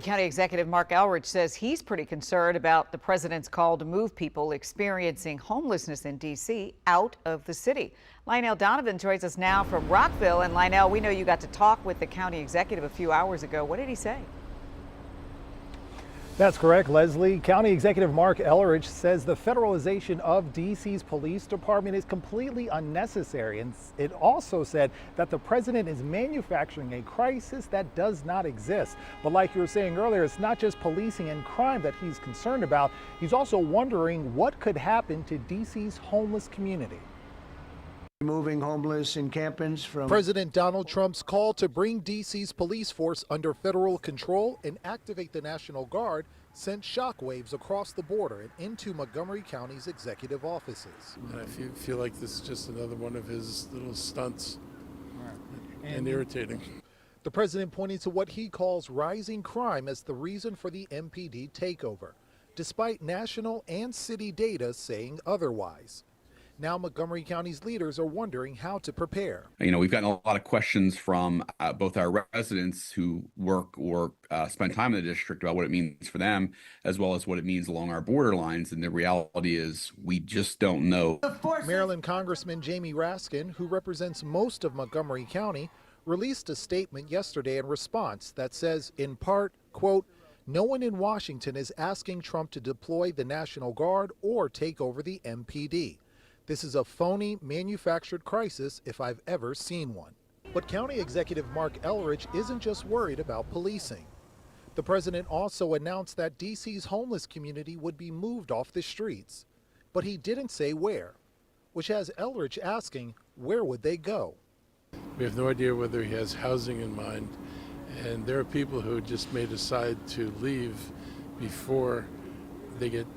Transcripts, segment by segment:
County Executive Mark Elrich says he's pretty concerned about the president's call to move people experiencing homelessness in D.C. out of the city. Lionel Donovan joins us now from Rockville. And Lionel, we know you got to talk with the county executive a few hours ago. What did he say? That's correct, Leslie. County Executive Mark Elrich says the federalization of D.C.'s police department is completely unnecessary. And it also said that the president is manufacturing a crisis that does not exist. But like you were saying earlier, it's not just policing and crime that he's concerned about. He's also wondering what could happen to D.C.'s homeless community. Moving homeless encampments from President Donald Trump's call to bring D.C.'s police force under federal control and activate the National Guard sent shockwaves across the border and into Montgomery County's executive offices. And I feel like this is just another one of his little stunts, and irritating. The president pointing to what he calls rising crime as the reason for the MPD takeover, despite national and city data saying otherwise. Now Montgomery County's leaders are wondering how to prepare. You know, we've gotten a lot of questions from both our residents who work or spend time in the district about what it means for them, as well as what it means along our border lines. And the reality is we just don't know. Maryland Congressman Jamie Raskin, who represents most of Montgomery County, released a statement yesterday in response that says, in part, quote, "No one in Washington is asking Trump to deploy the National Guard or take over the MPD. This is a phony, manufactured crisis if I've ever seen one." But County Executive Mark Elrich isn't just worried about policing. The president also announced that D.C.'s homeless community would be moved off the streets. But he didn't say where, which has Elrich asking, where would they go? We have no idea whether he has housing in mind, and there are people who just may decide to leave before they get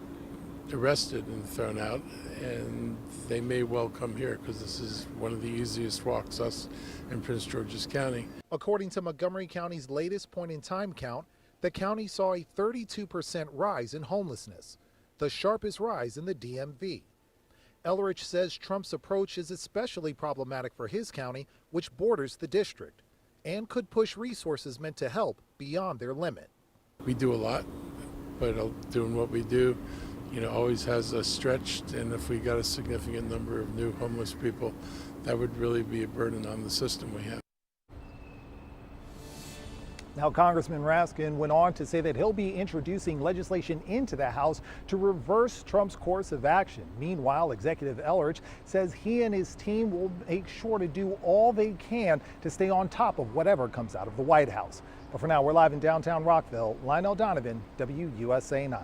arrested and thrown out, and they may well come here because this is one of the easiest walks us in Prince George's County. According to Montgomery County's latest point-in-time count, the county saw a 32% rise in homelessness, the sharpest rise in the DMV. Elrich says Trump's approach is especially problematic for his county, which borders the district, and could push resources meant to help beyond their limit. We do a lot, but doing what we do, you know, always has us stretched, and if we got a significant number of new homeless people, that would really be a burden on the system we have. Now, Congressman Raskin went on to say that he'll be introducing legislation into the House to reverse Trump's course of action. Meanwhile, Executive Elrich says he and his team will make sure to do all they can to stay on top of whatever comes out of the White House. But for now, we're live in downtown Rockville. Lionel Donovan, WUSA 9.